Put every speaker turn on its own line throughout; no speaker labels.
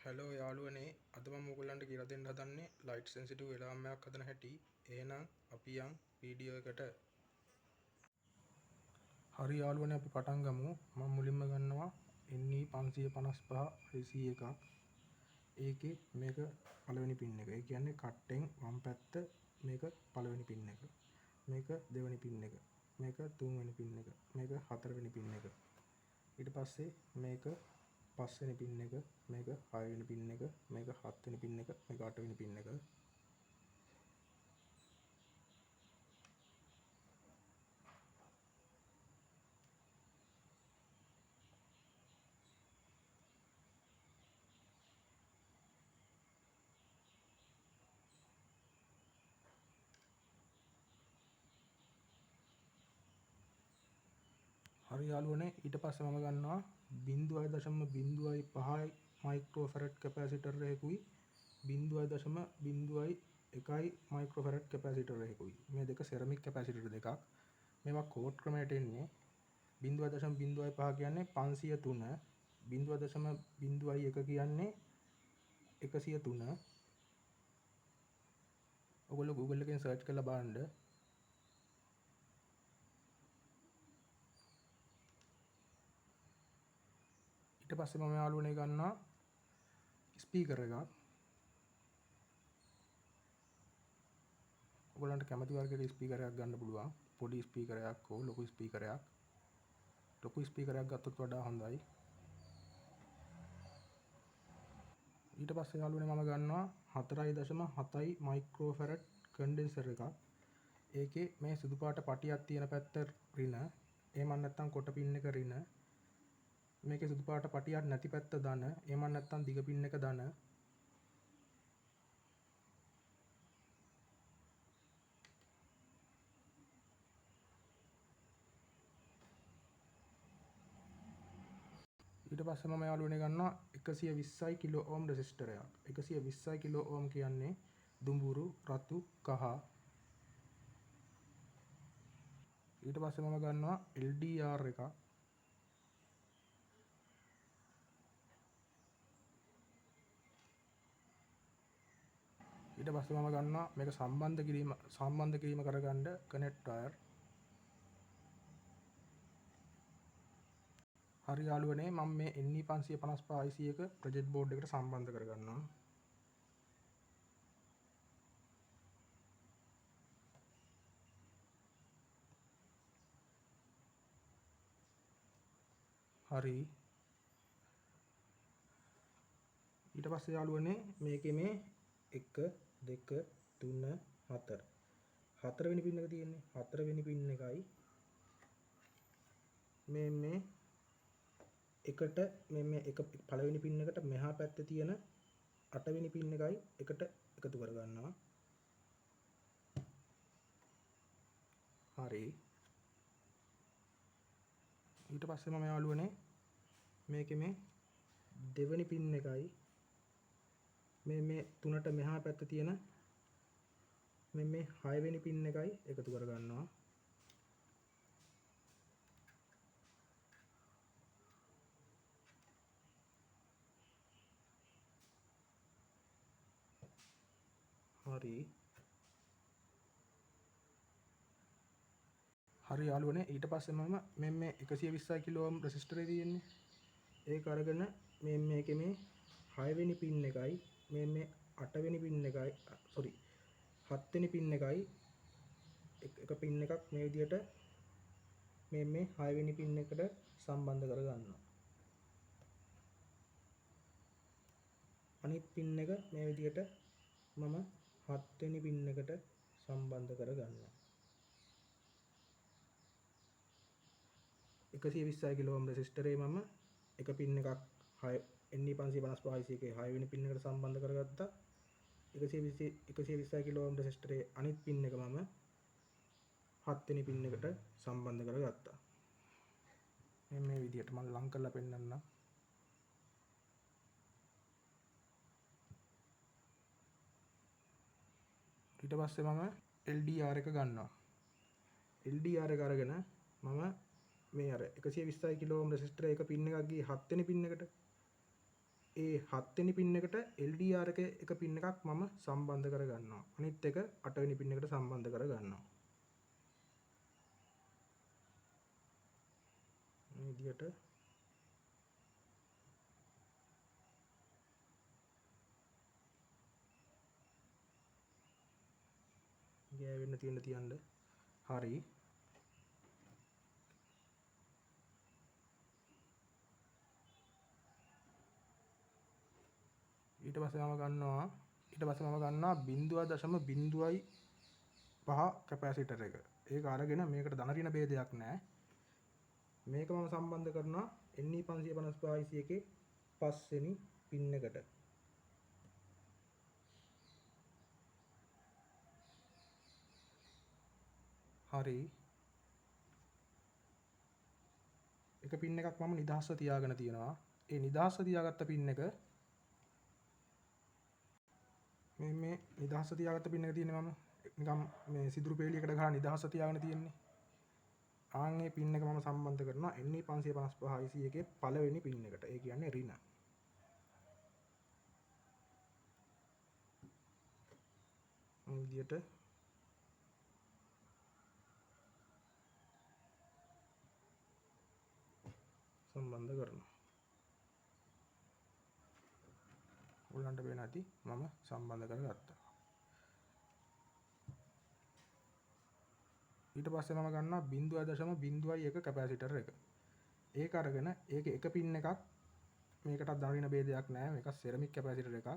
Hello යාළුවනේ අද මම ඔයගොල්ලන්ට කියලා දෙන්න හදන්නේ ලයිට් සෙන්සිටිව් එලාම්යක් හදන හැටි. එහෙනම් අපි යන් වීඩියෝ එකට. හරි යාළුවනේ අපි පටන් ගමු. මම මුලින්ම ගන්නවා NE 555 IC එකක්. ඒකේ මේක පළවෙනි පින් එක. ඒ කියන්නේ කට්ටෙන් වම් පැත්ත මේක පළවෙනි පින් එක. මේක දෙවෙනි පින් එක. මේක තුන්වෙනි පින් එක. මේක හතරවෙනි පින් එක. ඊට පස්සේ මේක පස්වෙනි පින් එක, මේක හයවෙනි පින් එක, මේක හත්වෙනි පින් එක, මේක අටවෙනි පින් එක. හරි යාළුවනේ ඊට පස්සේ මම ගන්නවා 0.05 මයික්‍රෝෆැරඩ් කැපැසිටර් එකකුයි 0.01 මයික්‍රෝෆැරඩ් කැපැසිටර් එකකුයි. මේ දෙක සෙරමික් කැපැසිටර් දෙකක්. මේවා කෝඩ් ක්‍රමයට එන්නේ 0.05 කියන්නේ 503, 0.01 කියන්නේ 103. ඔයගොල්ලෝ Google එකෙන් සර්ච් කරලා බලන්න. ඊට පස්සේ මම යාළුවනේ ගන්නවා ස්පීකර් එකක්. ඔයගොල්ලන්ට කැමති වර්ගයක ස්පීකරයක් ගන්න පුළුවන්. පොඩි ස්පීකරයක් හෝ ලොකු ස්පීකරයක්. ලොකු ස්පීකරයක් ගත්තොත් වඩා හොඳයි. ඊට පස්සේ යාළුවනේ මම ගන්නවා 4.7 මයික්‍රෝෆැරඩ් කන්ඩෙන්සර් එකක්. ඒකේ මේ සුදු පාට පටියක් තියෙන පැත්ත රින. එහෙම නැත්නම් කොට පින් එක රින. මේකේ සුදු පාට පටියක් නැති පැත්ත ධන. එහෙම නැත්නම් දිග පින් එක ධන. ඊට පස්සේ මම යාළුවනේ ගන්නවා 120 කිලෝ ඕම් රෙසිස්ටර් එකක්. 120 කිලෝ ඕම් කියන්නේ දුඹුරු, රතු, කහ. ඊට පස්සේ මම ගන්නවා LDR එකක්. ඊට පස්සේ මම ගන්නවා මේක සම්බන්ධ කිරීම කරගන්න කනෙක්ට් වයර්. හරි යාළුවනේ මම මේ NE 555 IC එක ප්‍රොජෙක්ට් බෝඩ් එකට සම්බන්ධ කරගන්නවා. හරි. ඊට පස්සේ යාළුවනේ මේකේ මේ 1 2 3 4 හතරවෙනි පින් එක තියෙන්නේ. හතරවෙනි පින් එකයි මේ එකට මේ එක පළවෙනි පින් එකට මෙහා පැත්තේ තියෙන අටවෙනි පින් එකයි එකට එකතු කර ගන්නවා. හරි. ඊට පස්සේ මම යාළුවනේ මේකේ මේ දෙවෙනි පින් එකයි මේ තුනට මෙහා පැත්තේ තියෙන මේ හයවෙනි පින් එකයි එකතු කර ගන්නවා. හරි. හරි යාළුවනේ ඊට පස්සේ මම මේ 120 කිලෝ ඕම් රෙසිස්ටර් එකේ තියෙන්නේ. ඒක අරගෙන මේකේ මේ 6 වෙනි පින් එකයි මේ 8 වෙනි පින් එකයි 7 වෙනි පින් එකයි එක පින් එකක් මේ විදියට මේ 6 වෙනි පින් එකට සම්බන්ධ කර ගන්නවා. අනිත් පින් එක මේ විදියට මම 7 වෙනි පින් එකට සම්බන්ධ කර ගන්නවා. 120 කිලෝ ඕම් රෙසිස්ටරේ මම එක පින් එකක් NE 555 IC එකේ 6 වෙනි පින් එකට සම්බන්ධ කරගත්තා. 120 කිලෝ ඕම් රෙසිස්ටරේ අනිත් පින් එක මම 7 වෙනි පින් එකට සම්බන්ධ කරගත්තා. මේ විදිහට මම ලං කරලා පෙන්නන්නම්. ඊට පස්සේ මම LDR එක ගන්නවා. LDR එක අරගෙන මම මේ අර 120 කිලෝ ඕම් රෙසිස්ටරේ එක පින් එකක් ගියේ 7 වෙනි පින් එකට. ඒ 7 වෙනි පින් එකට LDR එක පින් එකක් මම සම්බන්ධ කරගන්නවා. අනිත් එක 8 වෙනි පින් එකට සම්බන්ධ කරගන්නවා. මේ විදිහට ගෑවෙන්න තියන්න. හරි. ඊට පස්සේ මම ගන්නවා 0.0.05 කැපැසිටර් එක. ඒක අරගෙන මේකට ධන ඍණ ભેදයක් නැහැ. මේක මම සම්බන්ධ කරනවා NE 555 IC එකේ 5 වෙනි පින් එකට. හරි. එක පින් එකක් මම නිදහස්ව තියාගෙන තියෙනවා. ඒ නිදහස්ව තියාගත්ත පින් එක මේ නිදහස්ව තියාගත්ත පින් එක තියෙන්නේ මම නිකම් මේ සිදුරු පෙළියකට ගහලා නිදහස්ව තියාගෙන තියෙන්නේ. ආන්ගේ පින් එක මම සම්බන්ධ කරනවා NE 555 IC එකේ පළවෙනි පින් එකට. ඒ කියන්නේ ඍණ. මේ විදිහට සම්බන්ධ කරනවා. ඔයගලන්ට පේන ඇති මම සම්බන්ධ කරගත්තා. ඊට පස්සේ මම ගන්නවා 0.01 කැපැසිටර් එක. ඒක අරගෙන ඒකේ එක පින් එකක් මේකටත් ධන ඍණ ભેදයක් නැහැ. මේක සෙරමික් කැපැසිටර් එකක්.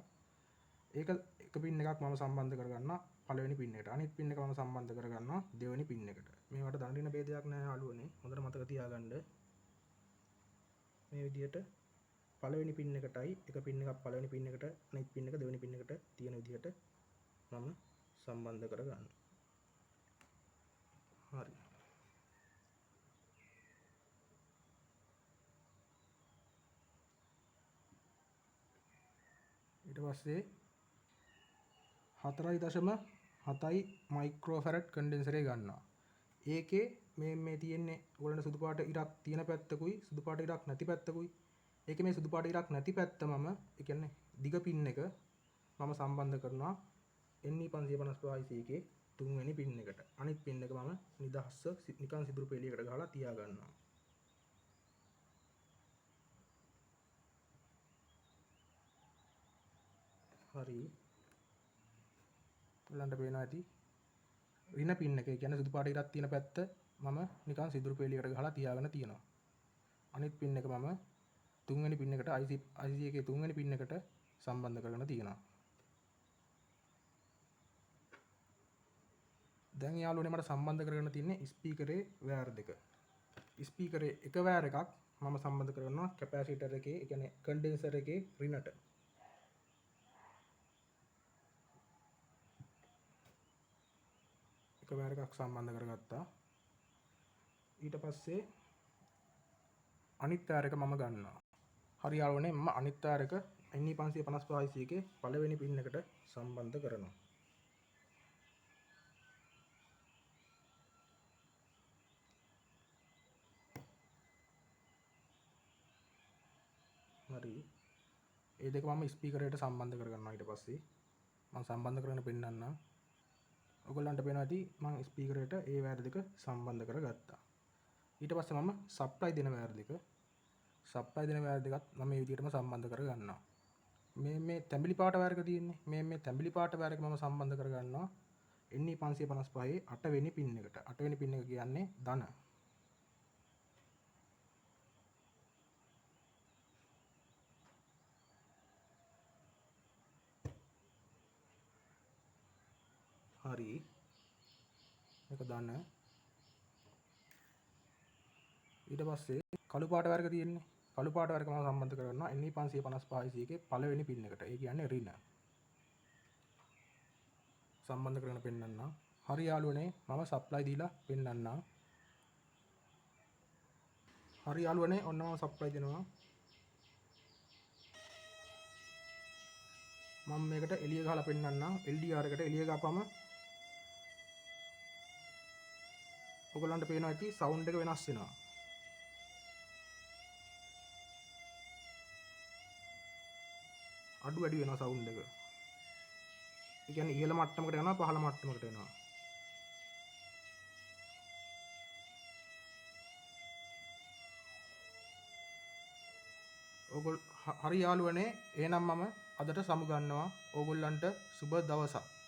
ඒක එක පින් එකක් මම සම්බන්ධ කරගන්නවා පළවෙනි පින් එකට. අනිත් පින් එක මම සම්බන්ධ කරගන්නවා දෙවෙනි පින් එකට. මේවට ධන ඍණ ભેදයක් නැහැ යාළුවනේ. හොඳට මතක තියාගන්න. මේ විදිහට පළවෙනි පින් එකටයි එක පින් එකක් පළවෙනි පින් එකට අනිත් පින් එක දෙවෙනි පින් එකට තියෙන විදිහට මම සම්බන්ධ කරගන්නවා. හරි. ඊට පස්සේ 4.7 මයික්‍රෝෆැරඩ් කන්ඩෙන්සර් එක ගන්නවා. ඒකේ මේ තියෙන්නේ ඔයගලන්ට සුදු පාට ඉරක් තියෙන පැත්තකුයි සුදු පාට ඉරක් නැති පැත්තකුයි. ඒකේ මේ සුදු පාට ඉරක් නැති පැත්ත මම ඒ කියන්නේ දිග පින් එක මම සම්බන්ධ කරනවා NE 555 IC එකේ 3 වෙනි පින් එකට. අනිත් පින් එක මම නිදහස්ව නිකන් සිදුරු පෙළියකට ගහලා තියා ගන්නවා. හරි. ඔයගලන්ට පේනවා ඇති ඍණ පින් එක. ඒ කියන්නේ සුදු පාට ඉරක් තියෙන පැත්ත මම නිකන් සිදුරු පෙළියකට ගහලා තියාගෙන තියෙනවා. අනිත් පින් එක මම 3 වෙනි පින් එකට IC එකේ 3 වෙනි පින් එකට සම්බන්ධ කරගෙන තියෙනවා. දැන් යාළුවනේ මට සම්බන්ධ කරගෙන තියෙන්නේ ස්පීකරේ වයර් දෙක. ස්පීකරේ එක වයර් එකක් මම සම්බන්ධ කරනවා කැපැසිටර් එකේ, ඒ කියන්නේ කන්ඩෙන්සර් එකේ ඍණට. එක වයර් එකක් සම්බන්ධ කරගත්තා. ඊට පස්සේ අනිත් වයර් එක මම ගන්නවා. හරි යාළුවනේ මම අනිත් වයර් එක NE 555 IC එකේ පළවෙනි පින් එකට සම්බන්ධ කරනවා. හරි. ඒ දෙක මම ස්පීකරයට සම්බන්ධ කරගන්නවා. ඊට පස්සේ මම සම්බන්ධ කරගෙන පෙන්නන්නම්. ඔයගොල්ලන්ට පේනවා ඇති මම ස්පීකරයට ඒ වයර් දෙක සම්බන්ධ කරගත්තා. ඊට පස්සේ මම සප්ලයි දෙන වයර් දෙකත් මම මේ විදිහටම සම්බන්ධ කරගන්නවා. මේ තැඹිලි පාට වයර් එක තියෙන්නේ. මේ තැඹිලි පාට වයර් එක මම සම්බන්ධ කරගන්නවා NE 555 8 වෙනි පින් එකට. 8 වෙනි පින් එක කියන්නේ ධන. හරි. මේක ධන. ඊට පස්සේ කළු පාට වයර් එක තියෙන්නේ. කළු පාට වයර් එක මම සම්බන්ධ කරගන්නවා NE 555 IC එකේ පළවෙනි පින් එකට. ඒ කියන්නේ ඍණ. සම්බන්ධ කරගෙන පෙන්නන්නම්. හරි යාළුවනේ මම සප්ලයි දීලා පෙන්නන්නම්. හරි යාළුවනේ ඔන්න මම සප්ලයි දෙනවා. මම මේකට එළිය ගහලා පෙන්නන්නම්. LDR එකට එළිය ගහපම ඔයගලන්ට පේනවා ඇති සවුන්ඩ් එක වෙනස් වෙනවා. අඩු වැඩි වෙනවා සවුන්ඩ් එක. ඒ කියන්නේ ඉහළ මට්ටමකට යනවා පහළ මට්ටමකට එනවා. හරි යාළුවනේ එහෙනම් මම අදට සමු ගන්නවා. ඕගොල්ලන්ට සුබ දවසක්.